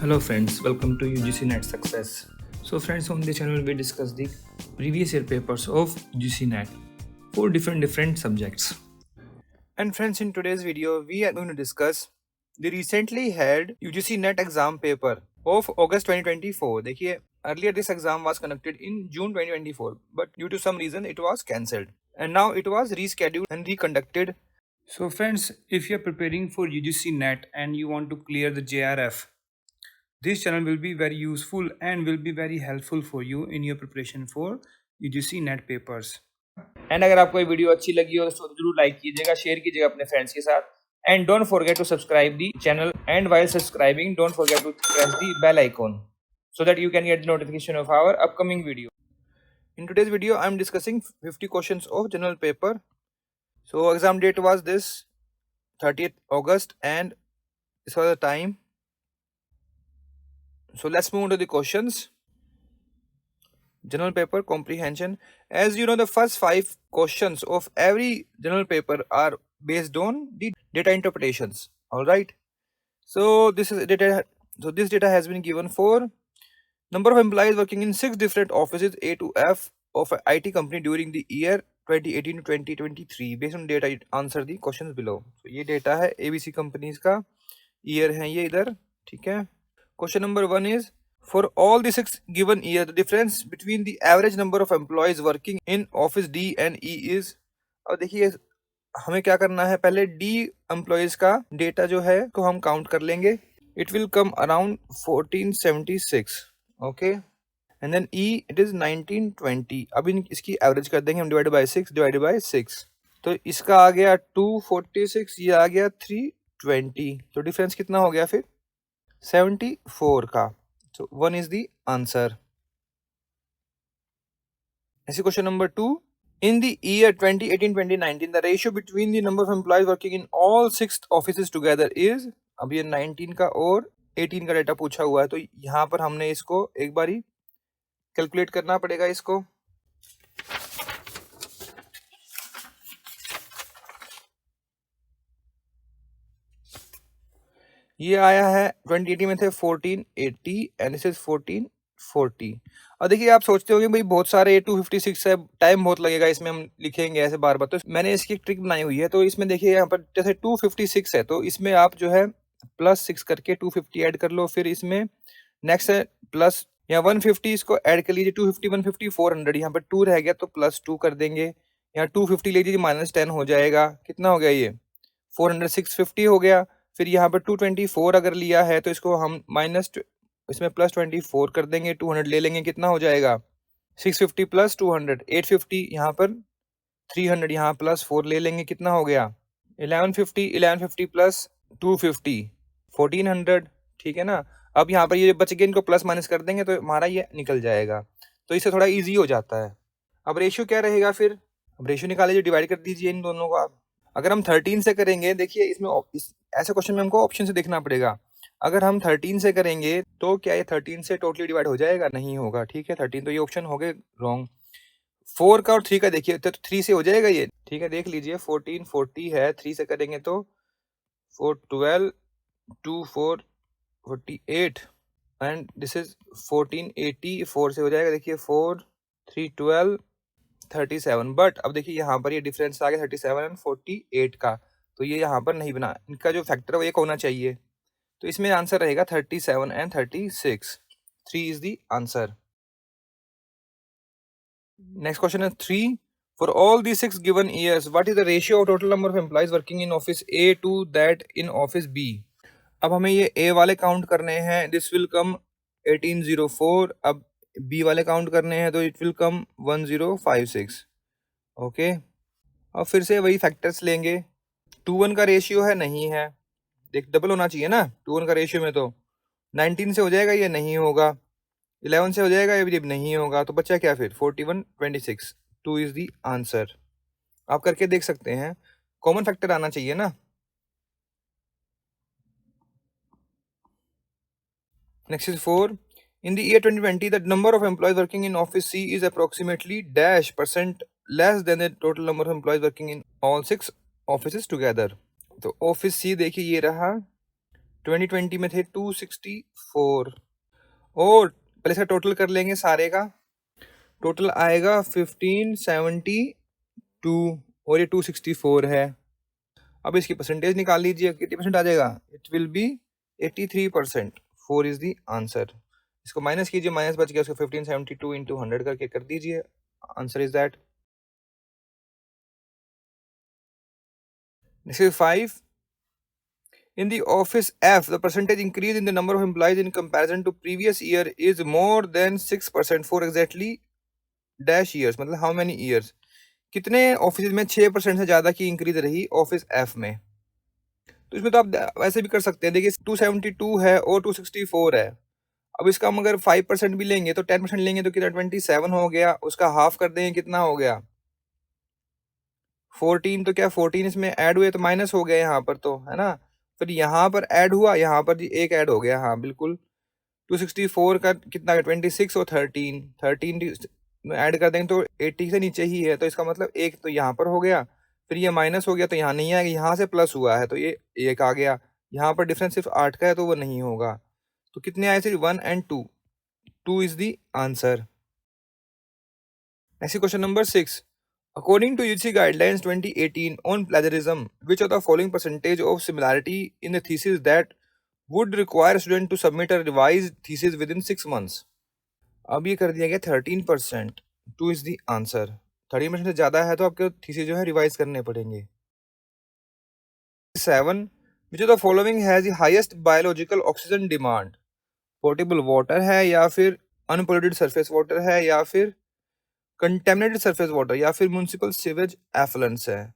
Hello friends, welcome to UGC Net Success. So friends, on this channel we discuss the previous year papers of UGC Net for different subjects. And friends, in today's video we are going to discuss the recently held UGC Net exam paper of August 2024. देखिए, earlier this exam was conducted in June 2024, but due to some reason it was cancelled, and now it was rescheduled and reconducted. So friends, if you are preparing for UGC Net and you want to clear the JRF, this channel will be very useful and will be very helpful for you in your preparation for UGC net papers. And अगर आपको ये video अच्छी लगी हो तो जरूर like कीजिएगा, share कीजिएगा अपने फ्रेंड्स के साथ, and don't forget to subscribe the channel, and while subscribing don't forget to press the bell icon so that you can get the notification of our upcoming video. In today's video I am discussing 50 questions of general paper. So exam date was this 30th August and this was the time. So let's move on to the questions. General paper comprehension. As you know, the first 5 questions of every general paper are based on the data interpretations. All right. So this is data. So this data has been given for number of employees working in 6 different offices A to F of an IT company during the year 2018 to 2023. Based on data, answer the questions below. So ये data है ABC companies का, year है ये इधर, ठीक है. Question number 1 is, for all the 6 given year, the difference between the average number of employees working in office D and E is. अब देखिए हमें क्या करना है, पहले D employees का डेटा जो है तो हम काउंट कर लेंगे. It will come around 1476. Okay, and then E it is 1920. अब इसकी एवरेज कर देंगे हम, डिवाइड बाय 6. तो इसका आ गया 246, ये आ गया 320. तो डिफरेंस कितना हो गया फिर 74 का. So 1 is the answer. ऐसे question number 2. In the year 2018-2019, the ratio between the number of employees working in all 6 offices together is. अब ये 19 का और 18 का डेटा पूछा हुआ है, तो यहाँ पर हमने इसको एक बारी कैलकुलेट करना पड़ेगा इसको. ये आया है 2080 में थे 1480 एंड दिस इज 1440. और देखिए आप सोचते होंगे भाई बहुत सारे 256 है, टाइम बहुत लगेगा इसमें, हम लिखेंगे ऐसे बार बार. तो मैंने इसकी एक ट्रिक बनाई हुई है. तो इसमें देखिए यहाँ पर जैसे 256 है तो इसमें आप जो है +6 करके 250 ऐड कर लो. फिर इसमें नेक्स्ट है प्लस या 150, इसको ऐड कर लीजिए. 250 150 400, यहाँ पर 2 रह गया तो +2 कर देंगे. यहाँ 250 ले लीजिए, -10 हो जाएगा. कितना हो गया ये 400, 650 हो गया. फिर यहाँ पर 224 अगर लिया है तो इसको हम इसमें +24 कर देंगे. 200 ले लेंगे, कितना हो जाएगा 650 + 200 850. यहाँ पर 300, यहाँ +4 ले लेंगे, कितना हो गया 1150 + 250 1400. ठीक है ना. अब यहाँ पर ये बच गए, इनको प्लस माइनस कर देंगे तो हमारा ये निकल जाएगा. तो इससे थोड़ा ईजी हो जाता है. अब रेशियो क्या रहेगा फिर, अब रेशियो निकालिए, डिवाइड कर दीजिए इन दोनों को आप. अगर हम 13 से करेंगे, देखिए इसमें ऐसे क्वेश्चन में हमको ऑप्शन से देखना पड़ेगा. अगर हम 13 से करेंगे तो क्या ये 13 से टोटली डिवाइड हो जाएगा, नहीं होगा. ठीक है, 13 तो ये ऑप्शन हो गए रॉन्ग. 4 का और 3 का देखिए तो 3 से हो जाएगा ये. ठीक है, देख लीजिए 1440 है, 3 से करेंगे तो 412 2 4 48 एंड दिस इज 1480. 4 से हो जाएगा, देखिए 4 3 12 37. बट अब देखिए यहाँ पर ये डिफरेंस आ गया 37 एंड 48 का, तो ये यहाँ पर नहीं बना. इनका जो फैक्टर है वो एक होना चाहिए. तो इसमें आंसर रहेगा 37 and 36. 3 is the answer. Next question है 3. For all the 6 given years, what is the ratio of total number of employees working in office A to that in office B? अब हमें ये A वाले count करने हैं. This will come 1804. अब B वाले count करने हैं तो इट विल कम 1056. ओके, अब फिर से वही फैक्टर्स लेंगे. 2:1 का रेशियो है, नहीं है. देख डबल होना चाहिए ना 2:1 का रेशियो में. तो 19 से हो जाएगा, ये नहीं होगा. 11 से हो जाएगा, ये भी नहीं होगा. तो बच्चा क्या फिर 41 26. 2 इज द आंसर. आप करके देख सकते हैं, कॉमन फैक्टर आना चाहिए ना. Next is 4. In the year 2020, the number of employees working in office C is approximately -% less than the total number of employees working in all 6 offices together. तो office C देखिए ये रहा 2020 में थे 264। और पहले इसका टोटल कर लेंगे सारे का। टोटल आएगा 1572 और ये 264 है। अब इसकी परसेंटेज निकाल लीजिए, कितनी परसेंट आ जाएगा? It will be 83%। 4 is the answer. इसको माइनस कीजिए, माइनस बच गया, उसको 1572 इंटू 100 करके कर दीजिए। Answer is that. This is 5. In the office F, the percentage increase in the number of employees in comparison to previous year is more than 6% for exactly dash years. मतलब how many years? कितने office में 6% से ज्यादा की increase रही office F में? तो इसमें तो आप वैसे भी कर सकते हैं। देखिए 272 है और 264 है। अब इसका हम अगर 5% भी लेंगे तो 10% लेंगे तो कितना 27 हो गया। उसका हाफ कर देंगे, कितना हो गया 14। तो क्या 14 इसमें ऐड हुए तो माइनस हो गया यहाँ पर, तो है ना। फिर यहाँ पर ऐड हुआ, यहाँ पर जी एक ऐड हो गया, हाँ बिल्कुल। 264 का कितना 26 और 13 ऐड कर देंगे तो 80 से नीचे ही है, तो इसका मतलब एक तो यहाँ पर हो गया। फिर ये माइनस हो गया तो यहाँ नहीं आएगा, यहाँ से प्लस हुआ है तो ये एक आ गया। यहाँ पर डिफरेंस सिर्फ 8 का है तो वो नहीं होगा। तो कितने आए सिर्फ 1 and 2। 2 is the answer. Next question number 6। According to UGC guidelines 2018 on plagiarism, which of the following percentage of similarity in the thesis that would require student to submit a revised thesis within 6 months? अब ये कर दिया गया 13%। 2 is the answer. 13% से ज्यादा है तो आपके थीसिस जो है रिवाइज करने पड़ेंगे। 7। विच of the following has the highest biological oxygen demand? Portable water है, या फिर अनपोल्यूटेड सरफेस वाटर है, या फिर कंटेमिनेटेड सरफेस वाटर, या फिर म्युनिसिपल सीवेज एफ्लुएंट्स है।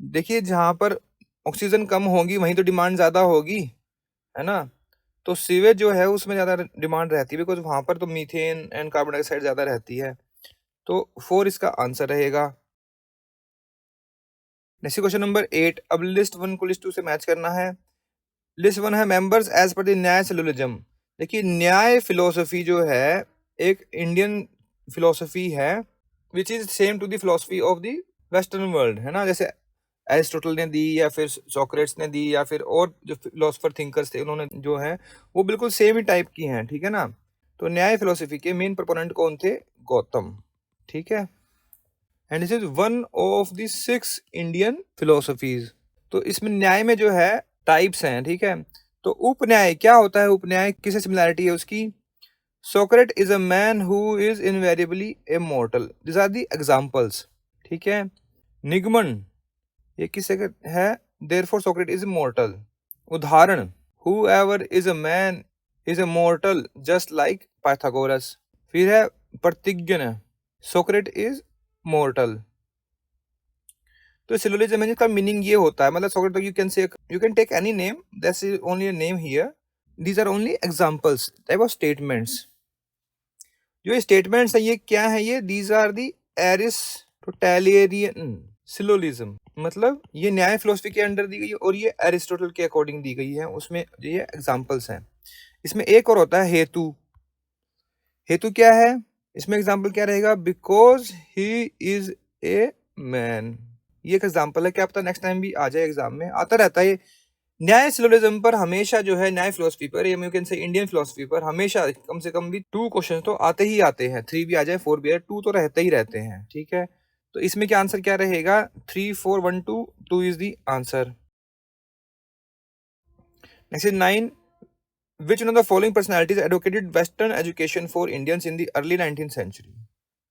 देखिए जहां पर ऑक्सीजन कम होगी वहीं तो डिमांड ज्यादा होगी, है ना। तो सीवेज जो है उसमें ज्यादा डिमांड रहती है, बिकॉज वहां पर तो मीथेन एंड कार्बन डाइऑक्साइड ज्यादा रहती है। तो 4 इसका आंसर रहेगा। Next question number 8। अब लिस्ट 1 को लिस्ट 2 से मैच करना है। लिस्ट 1 है members as per the Nyaya syllogism. देखिए न्याय फिलोसफी जो है एक इंडियन फिलोसफी है which is same to the philosophy of the western world, है ना। जैसे एरिस्टोटल ने दी, या फिर सोक्रेट्स ने दी, या फिर और जो फिलोसफर थिंकर्स थे उन्होंने जो है वो बिल्कुल सेम ही टाइप की हैं, ठीक है ना। तो न्याय फिलोसफी के मेन प्रोपोनेंट कौन थे? गौतम, ठीक है। And this is one of the 6 Indian philosophies. तो इसमें न्याय में जो है टाइप्स हैं, ठीक है। तो उपन्याय क्या होता है? उपन्याय किससे सिमिलैरिटी है उसकी? Socrates is a man who is invariably immortal. This are the examples, ठीक है। निगमन ये किससे है? Therefore Socrates is immortal. उदाहरण whoever is a man is immortal just like Pythagoras। फिर है प्रतिज्ञा, सोक्रेट इज मॉर्टल। तो सिलोजिज्म का मीनिंग ये होता है, मतलब Socrates you can say you can take any name, that's only a name here. These are only examples type of statements. जो स्टेटमेंट्स है ये क्या है? ये these are the Aristotelian syllogism, मतलब ये न्याय फिलोसफी के अंडर दी गई है और ये एरिस्टोटल के अकॉर्डिंग दी गई है, उसमें ये एग्जांपल्स हैं। इसमें एक और होता है हेतु। हेतु क्या है? इसमें एग्जांपल क्या रहेगा? Because he is a man. ये एक एग्जांपल है, क्या पता नेक्स्ट टाइम भी आ जाए, एग्जाम में आता रहता है। न्याय सिलोजिज्म पर हमेशा जो है न्याय फिलोसफी पर या यू कैन से इंडियन फिलोसफी पर हमेशा कम से कम भी 2 क्वेश्चन तो आते ही आते हैं। 3 भी आ जाए 4 भी आ जाए, 2 तो रहते ही रहते हैं, ठीक है। तो इसमें क्या आंसर क्या रहेगा? 3 4 1 2 2 is the answer. Next is 9। Which one of the following personalities advocated Western education for Indians in the early 19th century?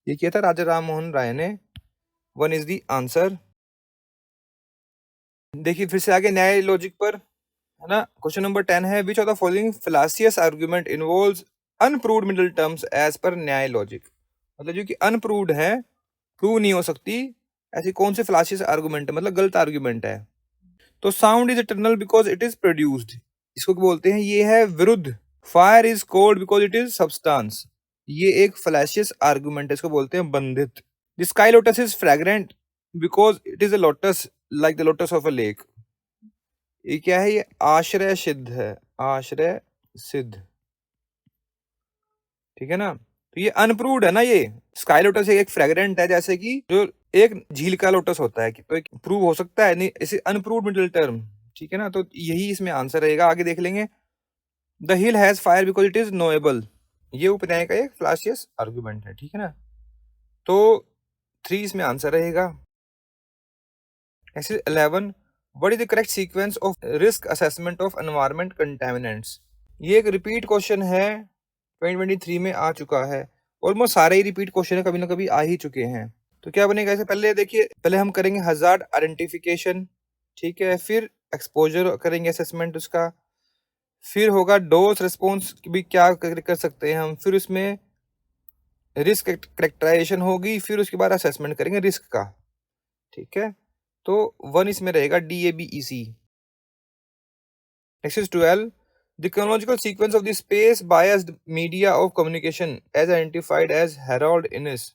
ये किया था राजा राम मोहन राय ने। 1 इज द आंसर। देखिए फिर से आगे न्याय लॉजिक पर, है ना। क्वेश्चन नंबर 10 है which of the following fallacious argument involves unproved middle terms as per Nyaya logic. मतलब जो कि अनप्रूव्ड है, प्रूव नहीं हो सकती, ऐसी कौन सी फैलासियस आर्गुमेंट है, मतलब गलत आर्गुमेंट है। तो sound is eternal because it is produced, इसको बोलते हैं ये है विरुद्ध। Fire is cold because it is substance, ये एक फैलासियस आर्गुमेंट है, इसको बोलते हैं बंधित। The sky lotus is fragrant because it is a lotus like the lotus of a lake. ये क्या है? ये आश्रय सिद्ध है, आश्रय सिद्ध, ठीक है ना। तो ये अनप्रूव्ड है ना। ये स्काई लोटस एक फ्रेग्रेंट है, जैसे कि जो एक झील का लोटस होता है, तो एक प्रूव हो सकता है नहीं, इसे अनप्रूव्ड मिडिल टर्म ठीक है ना, तो यही इसमें आंसर रहेगा। आगे देख लेंगे। The hill has fire because it is knowable, ये उपन्याय का एक फ्लाशियस आर्गुमेंट है, ठीक है ना। तो 3 इसमें आंसर रहेगा। Exercise 11, what is the correct sequence of risk assessment of environment contaminants. ये एक रिपीट क्वेश्चन है, 2023 में आ चुका है। ऑलमोस्ट सारे ही रिपीट क्वेश्चन है, कभी ना कभी आ ही चुके हैं। तो क्या बनेगा इसे, पहले देखिए, पहले हम करेंगे हजार्ड आइडेंटिफिकेशन, ठीक है, फिर एक्सपोजर करेंगे असेसमेंट उसका, फिर होगा डोज रिस्पॉन्स भी क्या कर सकते हैं हम, फिर उसमें रिस्क करेक्टराइजेशन होगी, फिर उसके बाद असेसमेंट करेंगे रिस्क का, ठीक है। तो 1 इसमें रहेगा DABEC। Next is 12, the chronological sequence of the space biased media of communication as identified as Harold Innis।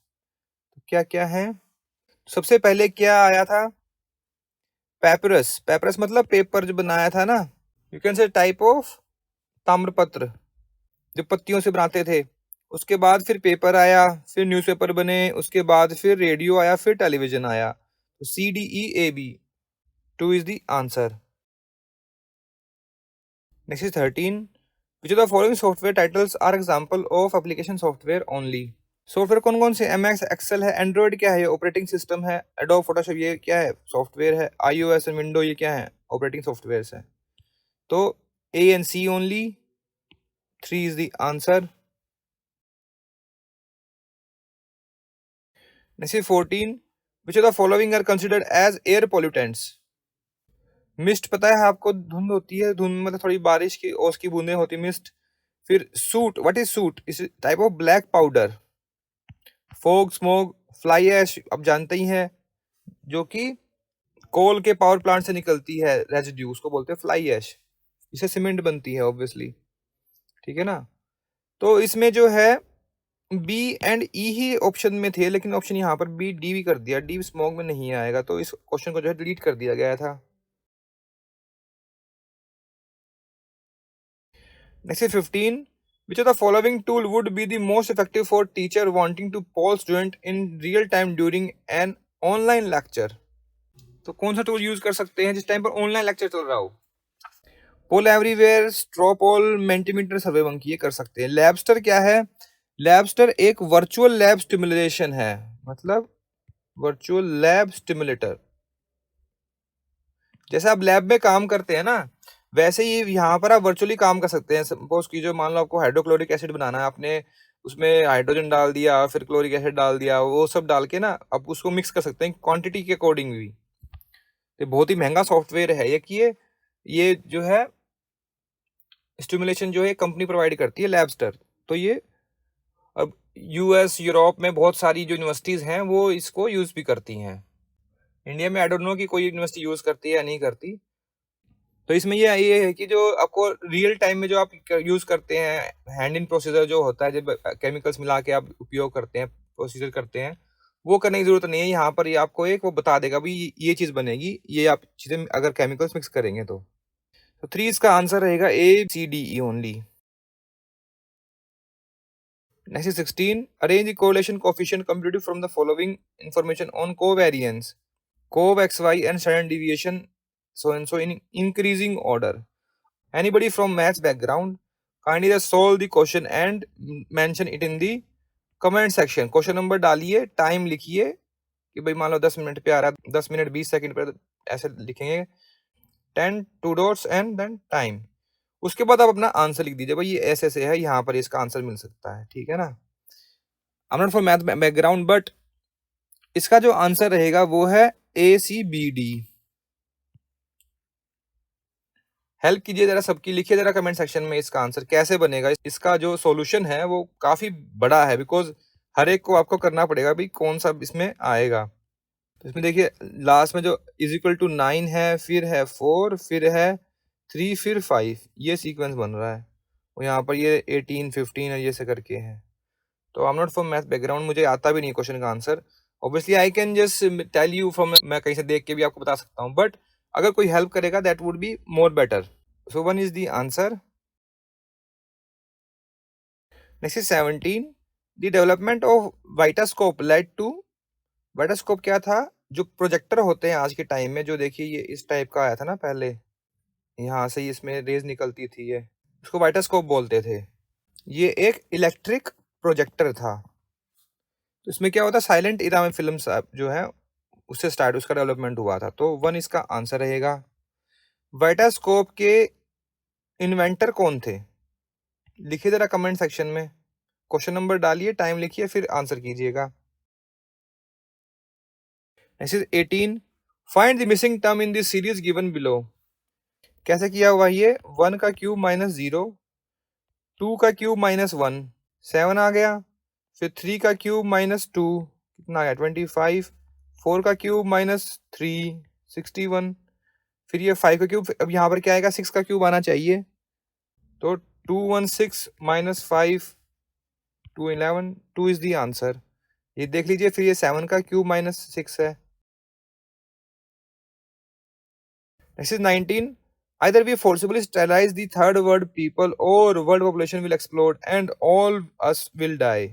क्या क्या है, सबसे पहले क्या आया था, पेपरस। पेपरस मतलब पेपर जो बनाया था ना, यू कैन से टाइप ऑफ ताम्रपत्र जो पत्तियों से बनाते थे। उसके बाद फिर पेपर आया, फिर न्यूज़पेपर बने, उसके बाद फिर रेडियो आया, फिर टेलीविजन आया। तो CDEAB 2 is the answer. Next is 13, which of the following software titles are example of application software only. Software कौन कौन से, MS एक्सेल है, एंड्रॉइड क्या है, ये ऑपरेटिंग सिस्टम है, एडोब फोटोशॉप ये क्या है, सॉफ्टवेयर है, iOS एंड विंडो ये क्या है, ऑपरेटिंग सॉफ्टवेयर है। तो A and C only, 3 is the answer। Next is 14, which of the following are considered as air pollutants। Mist पता है आपको, धुंध होती है, धुंध मतलब थोड़ी बारिश की ओस की बूंदें होती है, मिस्ट। फिर soot, what is soot, is type of black powder. Fog, smoke, fly ash आप जानते ही हैं, जो कि कोल के पावर प्लांट से निकलती है रेजिड्यू, उसको बोलते हैं फ्लाई ऐश। इससे सीमेंट बनती है ऑब्वियसली, ठीक है ना। तो इसमें जो है बी एंड ई ही ऑप्शन में थे, लेकिन ऑप्शन यहाँ पर बी डी भी कर दिया, डी स्मोक में नहीं आएगा, तो इस क्वेश्चन को जो है डिलीट कर दिया गया था। Next is 15, which of the following tool would be the most effective for teacher wanting to poll student in real time during an online lecture। तो कौन सा टूल यूज कर सकते हैं जिस टाइम पर ऑनलाइन लेक्चर चल रहा हो। पोल एवरीवेयर, स्ट्रॉ पोल, मेंटीमीटर, सर्वे मंकी, ये कर सकते हैं। लैबस्टर क्या है, लैबस्टर एक वर्चुअल लैब स्टिमुलेशन है, मतलब वर्चुअल लैब स्टिमुलेटर। जैसे आप लैब में काम करते हैं ना, वैसे ही यहाँ पर आप वर्चुअली काम कर सकते हैं। सपोज कीजिए, मान लो आपको हाइड्रोक्लोरिक एसिड बनाना है, आपने उसमें हाइड्रोजन डाल दिया, फिर क्लोरिक एसिड डाल दिया, वो सब डाल के ना आप उसको मिक्स कर सकते हैं क्वांटिटी के अकॉर्डिंग भी। तो बहुत ही महंगा सॉफ्टवेयर है ये जो है स्टिमुलेशन जो है कंपनी प्रोवाइड करती है, लैबस्टर। तो ये अब US यूरोप में बहुत सारी जो यूनिवर्सिटीज हैं वो इसको यूज भी करती हैं। इंडिया में आई डोंट नो कि कोई यूनिवर्सिटी यूज करती है या नहीं करती। तो इसमें ये है कि जो आपको रियल टाइम में जो आप यूज करते हैं, हैंड इन प्रोसीजर जो होता है, जब केमिकल्स मिला के आप उपयोग करते हैं, प्रोसीजर करते हैं, वो करने की जरूरत नहीं है। यहाँ पर ये आपको एक वो बता देगा भाई ये चीज बनेगी, ये आप चीजें अगर केमिकल्स मिक्स करेंगे तो 3 इसका आंसर रहेगा ACDE only. Next is 16, arrange the correlation coefficient computed from the following information on covariance, cov xy and standard deviation so and so in increasing order। Anybody from maths background, kindly just solve the question and mention it in the comment section। Question number डालिए, time लिखिए कि भाई मान लो 10 minute पे आ रहा है, 10 minute 20 second पे, ऐसे लिखेंगे 10 2 डॉट्स एंड देन टाइम। उसके बाद आप अपना आंसर लिख दीजिए, भाई ये ऐसे से है, यहाँ पर इसका आंसर मिल सकता है, ठीक है ना। आई am not for math background, but इसका जो आंसर रहेगा वो है ACBD। हेल्प कीजिए जरा सबकी, लिखिए जरा कमेंट सेक्शन में इसका आंसर कैसे बनेगा। इसका जो सॉल्यूशन है वो काफी बड़ा है, बिकॉज हर एक को आपको करना पड़ेगा भाई कौन सा इसमें आएगा। तो इसमें देखिए लास्ट में जो इज इक्वल टू 9 है, फिर है 4, फिर है 3, फिर 5, ये सीक्वेंस बन रहा है। और यहाँ पर ये 18 15 है, ये से करके है। तो I am not from math background, मुझे आता भी नहीं क्वेश्चन का answer. Obviously I can just tell you from, मैं कहीं से देख के भी आपको बता सकता हूँ, बट अगर कोई हेल्प करेगा that would be more better. So 1 is the answer. Next is 17, the development of vitascope led to. Vitascope क्या था, जो प्रोजेक्टर होते हैं आज के टाइम में, जो देखिए ये इस टाइप का आया था ना पहले, यहाँ से इसमें रेज निकलती थी, ये उसको वाइटास्कोप बोलते थे। ये एक इलेक्ट्रिक प्रोजेक्टर था। तो इसमें क्या होता है, साइलेंट इरा में फिल्म जो है उससे स्टार्ट उसका डेवलपमेंट हुआ था। तो 1 इसका आंसर रहेगा। वाइटास्कोप के इन्वेंटर कौन थे? लिखिए जरा कमेंट सेक्शन में, क्वेश्चन नंबर डालिए, टाइम लिखिए, फिर आंसर कीजिएगा। Next is 18, find the missing term in this series given below. कैसे किया हुआ ये? 1 का क्यूब माइनस 0, 2 का क्यूब माइनस 1, 7 आ गया। फिर 3 का क्यूब माइनस 2, कितना आ गया? 25। 4 का क्यूब माइनस 3, 61। फिर ये 5 का क्यूब, अब यहाँ पर क्या आएगा? 6 का क्यूब आना चाहिए। तो 216 माइनस 5, 211, 2 इज द आंसर। ये देख लीजिए। फिर ये 7 का क्यूब माइनस 6 है। Next is 19, either we forcibly sterilize the third world people or world population will explode and all us will die.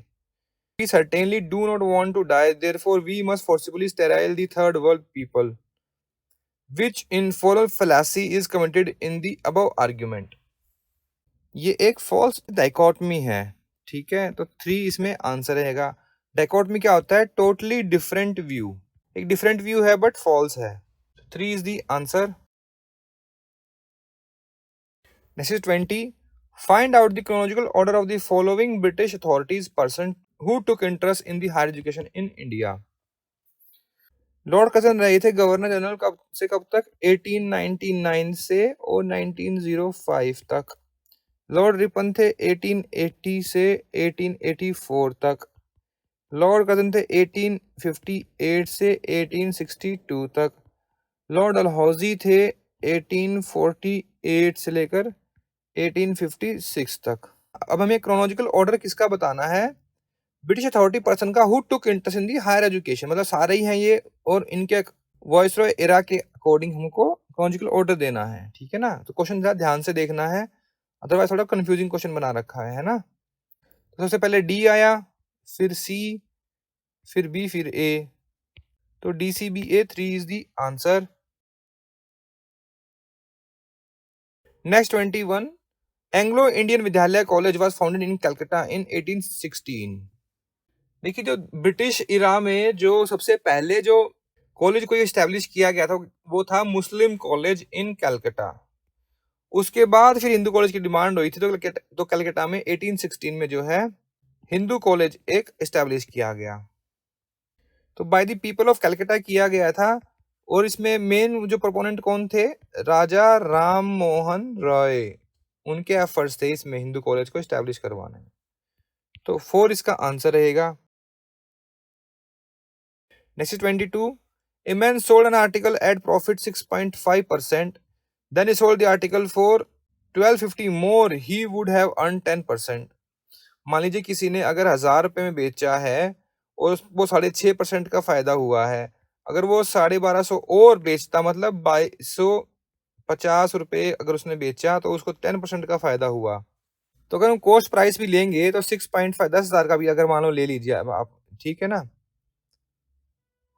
We certainly do not want to die, therefore we must forcibly sterile the third world people. Which infernal fallacy is committed in the above argument? ये एक false dichotomy है, ठीक है? तो 3 इसमें answer रहेगा। Dichotomy क्या होता है? Totally different view। एक different view है but false है। 3 is the answer. Next is 20. Find out the chronological order of the following British authorities person who took interest in the higher education in India. Lord Curzon रहे थे governor general कब से कब तक? 1899 से और 1905 तक। लॉर्ड रिपन थे 1880 से 1884 तक। लॉर्ड कर्जन थे 1858 से 1862 तक। लॉर्ड डलहौजी थे 1848 से लेकर 1856 तक। अब हमें क्रोनोलॉजिकल ऑर्डर किसका बताना है? ब्रिटिश अथॉरिटी पर्सन का who took interest in the higher education, मतलब सारे ही हैं ये, और इनके वॉइसरॉय एरा के अकॉर्डिंग हमको क्रोनोलॉजिकल ऑर्डर देना है, ठीक है ना? तो क्वेश्चन जरा ध्यान से देखना है, अदरवाइज थोड़ा कंफ्यूजिंग क्वेश्चन बना रखा है ना? तो सबसे पहले डी आया, फिर सी, फिर बी, फिर ए। तो D C B A 3 is the answer. Next 21, Anglo Indian Vidyalaya college was founded in Calcutta in 1816। देखिए, जो ब्रिटिश इरा में जो सबसे पहले जो कॉलेज को एस्टेब्लिश किया गया था वो था मुस्लिम कॉलेज इन कलकत्ता। उसके बाद फिर हिंदू कॉलेज की डिमांड हुई थी, तो कलकत्ता में 1816 में जो है हिंदू कॉलेज एक एस्टेब्लिश किया गया। तो by the people of Calcutta किया गया था, और इसमें मेन जो प्रोपोनेंट कौन थे? राजा राम मोहन रॉय। उनके एफर्ट्स थे इसमें हिंदू कॉलेज को एस्टेब्लिश करवाने में। तो 4 इसका आंसर रहेगा। Next is 22. A man sold an article at profit 6.5%. Then he sold the article for 1250 more. He would have earned 10%. मान लीजिए किसी ने अगर 1000 रुपये में बेचा है और वो 6.5% का फायदा हुआ है। अगर वो 1250 और बेचता, मतलब 2250 रुपये अगर उसने बेचा, तो उसको 10% का फायदा हुआ। तो अगर हम कॉस्ट प्राइस भी लेंगे तो 6.5, 10,000 का भी अगर मान लो ले लीजिए अब आप, ठीक है ना?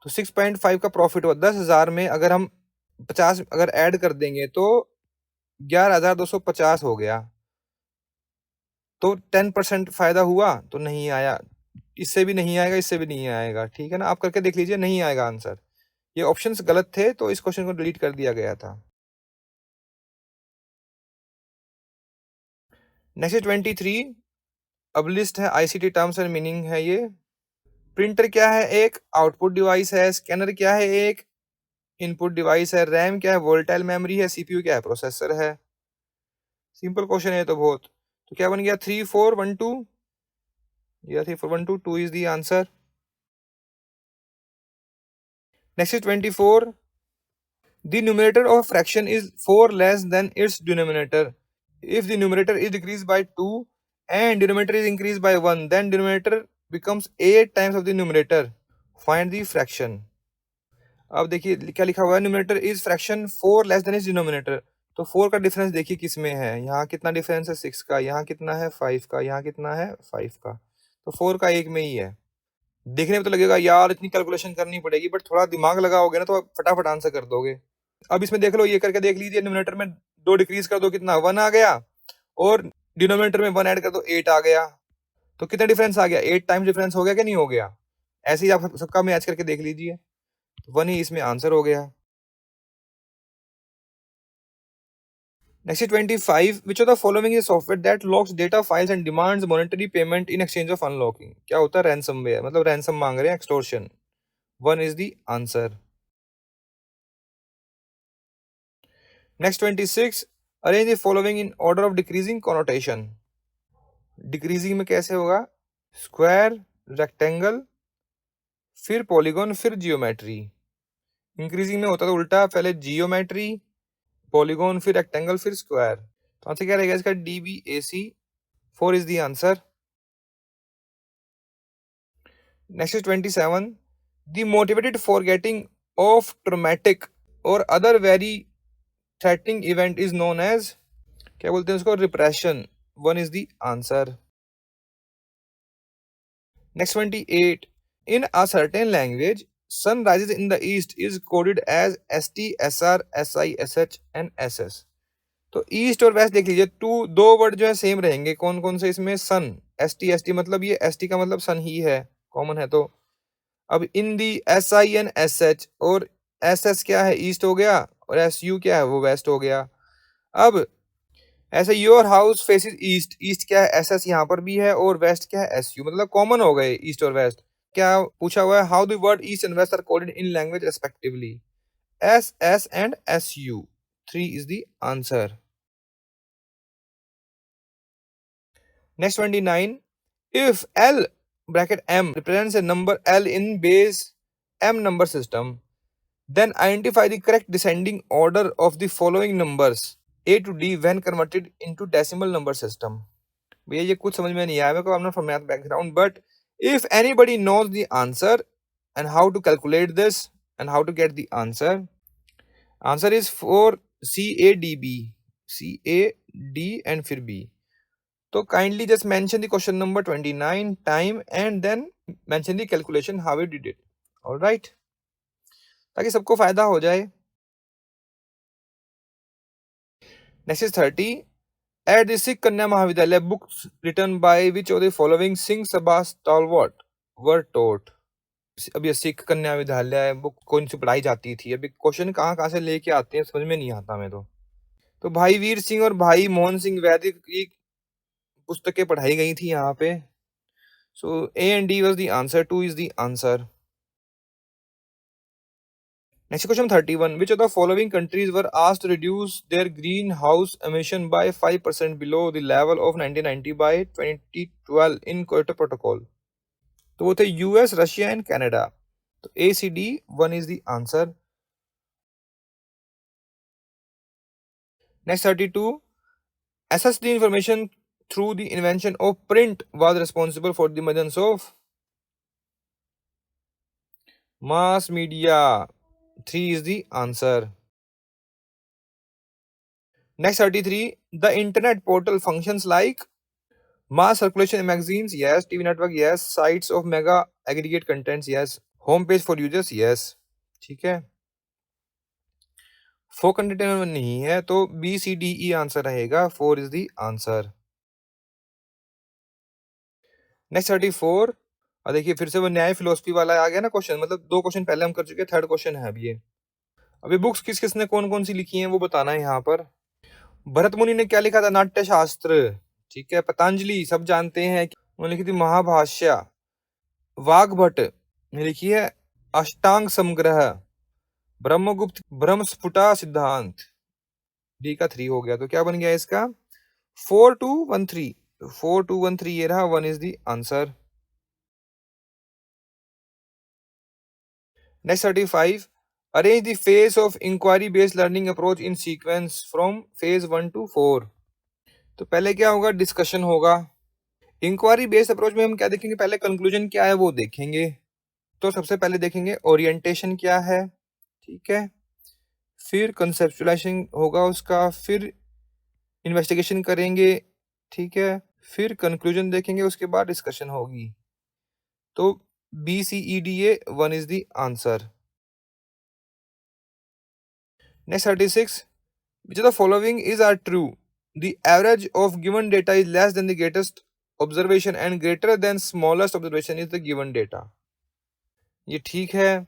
तो 6.5 का प्रॉफिट हुआ। 10,000 में अगर हम 50 अगर ऐड कर देंगे तो 11,250 हो गया। तो 10% फायदा हुआ तो नहीं आया। इससे भी नहीं आएगा, इससे भी नहीं आएगा, ठीक है ना? आप करके देख लीजिए, नहीं आएगा आंसर। ये ऑप्शंस गलत थे तो इस क्वेश्चन को डिलीट कर दिया गया था। नेक्स्ट 23, अब लिस्ट है आईसीटी टर्म्स एंड मीनिंग है ये। प्रिंटर क्या है? एक आउटपुट डिवाइस है। स्कैनर क्या है? एक इनपुट डिवाइस है। रैम क्या है? वोलेटाइल मेमोरी है। सीपीयू क्या है? प्रोसेसर है। सिंपल क्वेश्चन है तो बहुत। तो क्या बन गया? 3 4 1 2, या 3 4 1 2, 2 is the answer. Next is 24, the numerator of fraction is 4 less than it's denominator. If the numerator is decrease by 2 and denominator is increase by 1, than denominator becomes 8 times of the numerator. Find the fraction. अब देखिए क्या लिखा हुआ है, numerator is fraction 4 less than it's denominator. तो 4 का difference देखिए किस में है। यहाँ कितना डिफरेंस है? 6 का। यहाँ कितना है? 5 का। यहाँ कितना है? 5 का। तो 4 का एक में ही है। देखने में तो लगेगा यार इतनी कैलकुलेशन करनी पड़ेगी, बट थोड़ा दिमाग लगाओगे ना तो आप फटाफट आंसर कर दोगे। अब इसमें देख लो, ये करके देख लीजिए। न्यूमरेटर में 2 डिक्रीज कर दो, कितना 1 आ गया, और डिनोमिनेटर में 1 ऐड कर दो, 8 आ गया। तो कितना डिफरेंस आ गया, 8 टाइम्स डिफरेंस हो गया कि नहीं हो गया? ऐसे ही आप सबका मैच करके देख लीजिए, 1 ही इसमें आंसर हो गया। Next 25, which of the following is software that locks data files and demands monetary payment in exchange of unlocking? क्या होता है ransomware, मतलब ransom मांग रहे हैं, extortion। 1 is the answer. Next 26, arrange the following in order of decreasing connotation. Decreasing में कैसे होगा? Square, rectangle, फिर polygon, फिर geometry। Increasing में होता तो उल्टा, पहले geometry, polygon, फिर rectangle, फिर square। तो आंसर क्या रहेगा इसका? DBAC, 4 is the answer. Next is 27. The motivated forgetting of traumatic or other very threatening event is known as, क्या बोलते हैं उसको? Repression. 1 is the answer. Next 28. In a certain language, sun rises in the east is coded as ST, SR, SI, SH and SS. तो east और waste देख लीजिए, दो word जो है सेम रहेंगे। कौन कौन से इसमें? सन, ST, ST, मतलब ये ST का मतलब सन ही है, कॉमन है। तो अब इन दी SI एंड SH, और SS क्या है? ईस्ट हो गया, और SU क्या है? वो वेस्ट हो गया। अब ऐसे your house faces east, east क्या है? SS यहाँ पर भी है, और वेस्ट क्या है? SU, मतलब कॉमन हो गए ईस्ट और वेस्ट। क्या पूछा हुआ है? How the word east and west are coded in language respectively? SS and SU। 3 is the answer. Next 29. If L bracket M represents a number L in base M number system, then identify the correct descending order of the following numbers A to D when converted into decimal number system. भैया ये कुछ समझ में नहीं आया मेरे को, I'm not from math background, but if anybody knows the answer and how to calculate this and how to get the answer, answer is for CADB, CAD and फिर B. So kindly just mention the question number 29, time, and then mention the calculation how you did it. All right, ताकि सबको फायदा हो जाए। Next is 30. At the Sikh Kanya Mahavidyalaya, books written by which of the following Singh Sabha stalwart were taught? अब ये सिख कन्या विद्यालय book कौन सी पढ़ाई जाती थी? अभी क्वेश्चन कहाँ से लेके आते हैं समझ में नहीं आता मैं तो भाई वीर सिंह और भाई मोहन सिंह वैदिक की पुस्तकें पढ़ाई गई थी यहाँ पे। So A and D was the answer. 2 is the answer. Next question 31. Which of the following countries were asked to reduce their greenhouse emission by 5% below the level of 1990 by 2012 in Kyoto Protocol? तो वो थे US, Russia and Canada. तो ACD 1 is the answer. Next 32. Assess the information through the invention of print was responsible for the emergence of mass media. 3 is the answer. Next 33. The internet portal functions like mass circulation magazines, yes. TV network, yes. Sites of mega aggregate contents, yes. Home page for users, yes. ठीक है, four content नहीं है तो BCDE answer रहेगा। 4 is the answer. Next 34। और देखिए फिर से वो न्याय फिलोसफी वाला आ गया ना क्वेश्चन, मतलब 2 क्वेश्चन पहले हम कर चुके हैं, थर्ड क्वेश्चन है अभी ये। अभी बुक्स किस किस ने कौन कौन सी लिखी हैं वो बताना है यहाँ पर। भरत मुनि ने क्या लिखा था? नाट्य शास्त्र। ठीक है, पतंजलि सब जानते हैं, उन्होंने लिखी थी महाभाष्य। वाग्भट ने लिखी है अष्टांग समग्रह। ब्रह्मगुप्त ब्रह्मस्फुटा सिद्धांत। डी का 3 हो गया, तो क्या बन गया इसका? 4213। 4213 ये रहा, 1 is the answer. Next 35। Arrange the phase of inquiry based learning approach in sequence from phase 1 to 4। तो पहले क्या होगा? डिस्कशन होगा। इंक्वायरी बेस्ड अप्रोच में हम क्या देखेंगे? पहले कंक्लूजन क्या है वो देखेंगे। तो सबसे पहले देखेंगे ओरिएंटेशन क्या है, ठीक है, फिर कंसेप्चुलाइजेशन होगा उसका, फिर इन्वेस्टिगेशन करेंगे, ठीक है, फिर कंक्लूजन देखेंगे, उसके बाद डिस्कशन होगी। तो BCEDA 1 is the answer. Next 36। Which of the following is are true? The average of given data is less than the greatest observation and greater than smallest observation is the given data. ये ठीक है.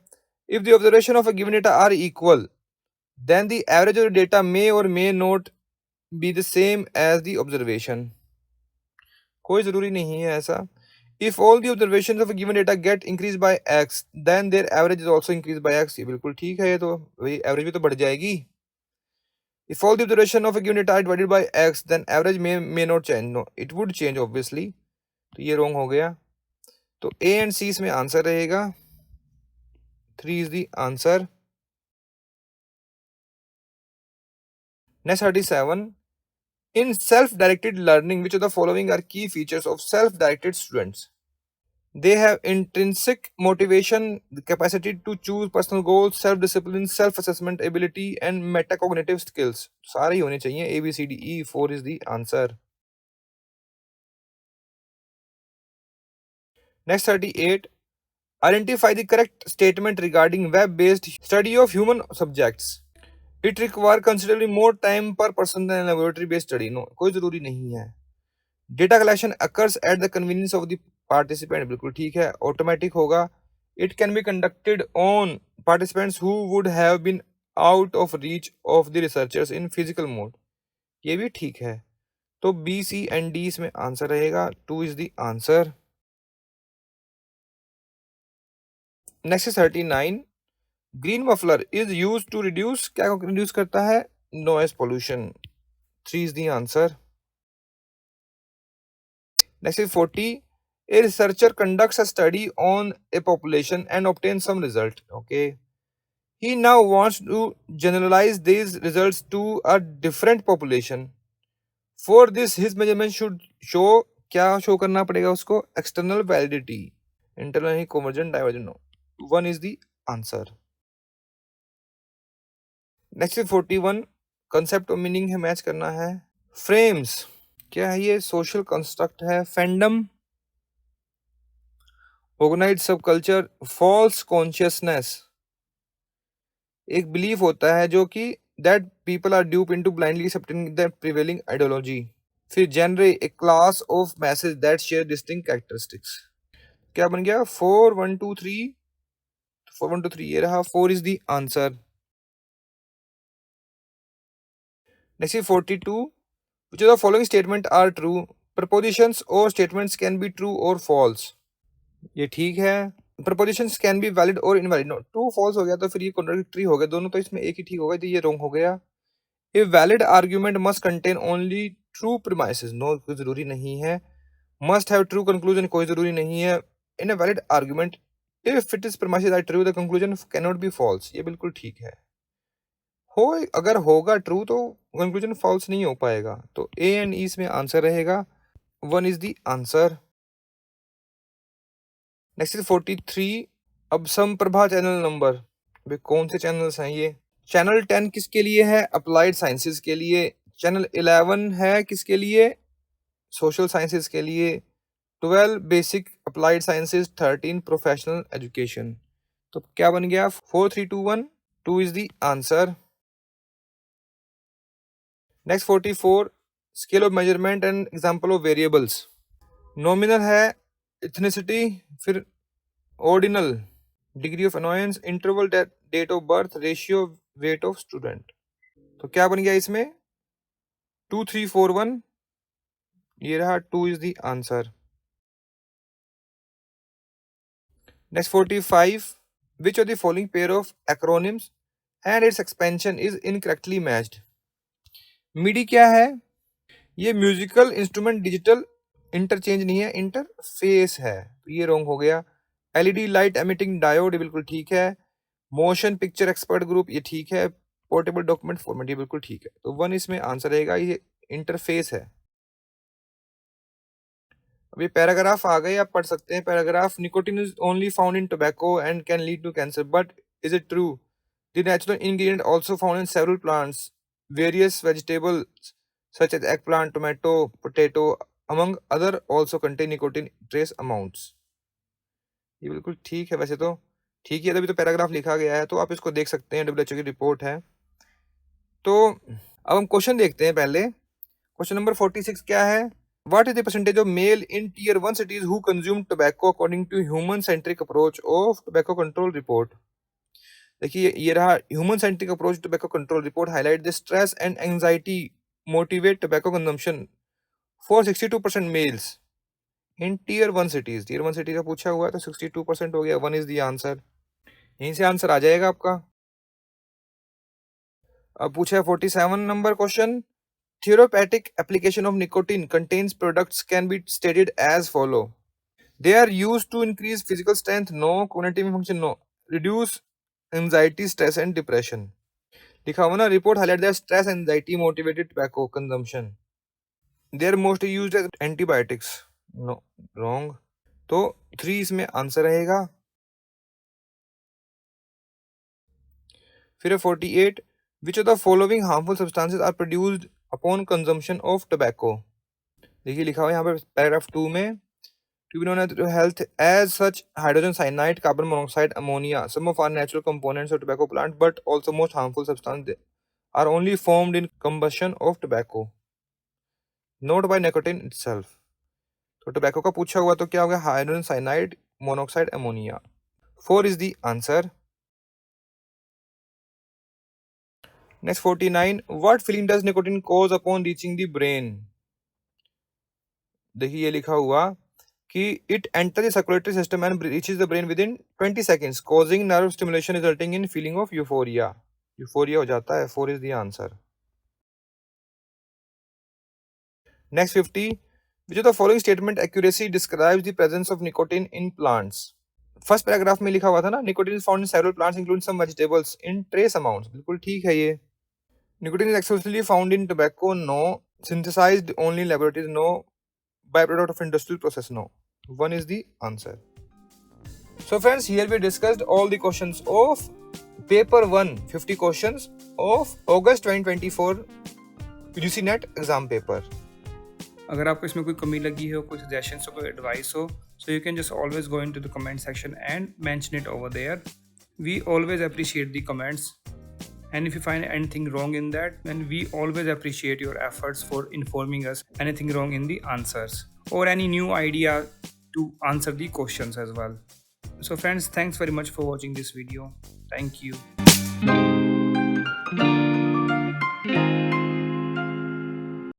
If the observation of a given data are equal, then the average of the data may or may not be the same as the observation. कोई जरूरी नहीं है ऐसा. If all the observations of a given data get increased by x, then their average is also increased by x. ये बिल्कुल ठीक है. ये तो वही एवरेज भी तो बढ़ जाएगी. If all the observation of a given data are divided by x, then average may not change. No, it would change obviously. तो ये wrong हो गया. तो A and C इसमें आंसर रहेगा. 3 is the answer. Next 37. In self-directed learning, which of the following are key features of self-directed students? They have intrinsic motivation, the capacity to choose personal goals, self-discipline, self-assessment ability, and metacognitive skills. सारे ही होने चाहिए. A, B, C, D, E. 4 is the answer. Next 38. Identify the correct statement regarding web-based study of human subjects. It require considerably more time per person than laboratory-based study. No, कोई जरूरी नहीं है. Data collection occurs at the convenience of the participant. बिल्कुल ठीक है. Automatic होगा. It can be conducted on participants who would have been out of reach of the researchers in physical mode. ये भी ठीक है. तो B, C and D इसमें आंसर रहेगा. 2 is the answer. Next is 39. Green muffler is used to reduce, क्या reduce करता है? Noise pollution. 3 is the answer. Next is 40. A researcher conducts a study on a population and obtains some result. Okay. He now wants to generalize these results to a different population. For this, his measurement should show, क्या show करना पड़ेगा उसको? External validity. Internal नहीं, convergent, divergent, no. 1 is the answer. Next is 41. Concept और meaning है match करना है. Frames. क्या है ये? Social construct है. Fandom. Organized subculture. False consciousness. एक बिलीफ होता है जो कि that people are duped into blindly accepting the prevailing ideology. फिर genre, a class of masses that share distinct characteristics. क्या बन गया? 4 1 2 3. 4 1 2 3 ये रहा. 4 is the answer. Next is 42. Which of the following statement are true? Prepositions or statements can be true or false. ये ठीक है. Prepositions can be valid or invalid. No, true false हो गया तो फिर ये contradictory हो गया. दोनों तो इसमें एक ही ठीक होगा, तो ये wrong हो गया. A valid argument must contain only true premises. No, कोई जरूरी नहीं है. Must have true conclusion. कोई जरूरी नहीं है. In a valid argument, if its premises are true, the conclusion cannot be false. ये बिल्कुल ठीक है. अगर होगा ट्रू तो कंक्लूजन फॉल्स नहीं हो पाएगा. तो ए एंड ई इसमें आंसर रहेगा. 1 is the answer. Next is 43. अब समप्रभा चैनल नंबर. वे कौन से चैनल्स हैं ये? चैनल 10 किसके लिए है? अप्लाइड साइंसेस के लिए. चैनल 11 है किसके लिए? सोशल साइंसेस के लिए. 12 basic applied sciences. 13 professional education. तो क्या बन गया? 4 3 2 1. 2 is the answer. Next 44. Scale of measurement and example of variables. Nominal है इथनिसिटी, फिर ordinal, degree of annoyance, interval, date of birth, ratio, weight of student. तो क्या बन गया इसमें? 2 3 4 1. ये रहा. 2 is the answer. Next 45. Which of the following pair of acronyms and its expansion is incorrectly matched. MIDI क्या है? ये म्यूजिकल इंस्ट्रूमेंट डिजिटल इंटरचेंज नहीं है, इंटरफेस है. तो ये रॉन्ग हो गया. एलईडी लाइट एमिटिंग डायोड, ये बिल्कुल ठीक है. मोशन पिक्चर एक्सपर्ट ग्रुप, ये ठीक है. पोर्टेबल डॉक्यूमेंट फॉर्मेट, ये बिल्कुल ठीक है. तो 1 इसमें आंसर रहेगा. ये इंटरफेस है. अभी पैराग्राफ आ गए, आप पढ़ सकते हैं paragraph. Nicotine is only found in tobacco and can lead to cancer, but is it true? The natural ingredient also found in several plants, various vegetables such as eggplant, tomato, potato, among other also contain nicotine trace amounts. ये बिल्कुल ठीक है. वैसे तो ठीक है, तभी तो पैराग्राफ लिखा गया है, तो आप इसको देख सकते हैं. WHO की रिपोर्ट है. तो अब हम क्वेश्चन देखते हैं पहले। क्वेश्चन नंबर 46 क्या है? What is the percentage of male in tier 1 cities who consume tobacco according to human centric approach of tobacco control report? देखिए ये रहा human centric approach tobacco control report highlight the stress and anxiety motivate tobacco consumption for 62% males in tier 1 cities. Tier 1 city का पूछा हुआ है तो 62% हो गया, 1 इज द आंसर। यहीं से आंसर आ जाएगा आपका। अब पूछा है 47 number question. Therapeutic application of nicotine contains products can be stated as follow. They are used to increase physical strength, no. Cognitive function, no. Reduce anxiety, stress and depression. लिखा हुआ ना, report highlight that stress, anxiety motivated tobacco consumption. They are mostly used as antibiotics. No, wrong. तो 3 इसमें answer रहेगा। फिर 48, which of the following harmful substances are produced upon consumption of tobacco? देखिए लिखा हुआ है यहाँ पर पैराग्राफ 2 में, to be known as to health as such hydrogen cyanide, carbon monoxide, ammonia, some of our natural components of tobacco plant, but also most harmful substances are only formed in combustion of tobacco, not by nicotine itself. तो tobacco का पूछा हुआ तो क्या होगा? Hydrogen cyanide, monoxide, ammonia. 4 is the answer. Next 49, what feeling does nicotine cause upon reaching the brain? देखिए ये लिखा हुआ कि it enters the circulatory system and reaches the brain within 20 seconds, causing nerve stimulation resulting in feeling of euphoria. Euphoria हो जाता है। 4 is the answer. Next 50, which of the following statement accuracy describes the presence of nicotine in plants? First paragraph में लिखा हुआ था ना, nicotine is found in several plants including some vegetables in trace amounts. बिल्कुल ठीक है ये। Nicotine is exclusively found in tobacco, no. Synthesized only in laboratories, no. Byproduct of industrial process, no. 1 is the answer. So friends, here we discussed all the questions of paper 1, 50 questions of August 2024 UGC NET exam paper. अगर आपको इसमें कोई कमी लगी हो, कोई suggestions हो, कोई एडवाइस हो, so you can just always go into the comment section and mention it over there. We always appreciate the comments, and if you find anything wrong in that, then we always appreciate your efforts for informing us anything wrong in the answers or any new idea to answer the questions as well. So friends, thanks very much for watching this video. Thank you.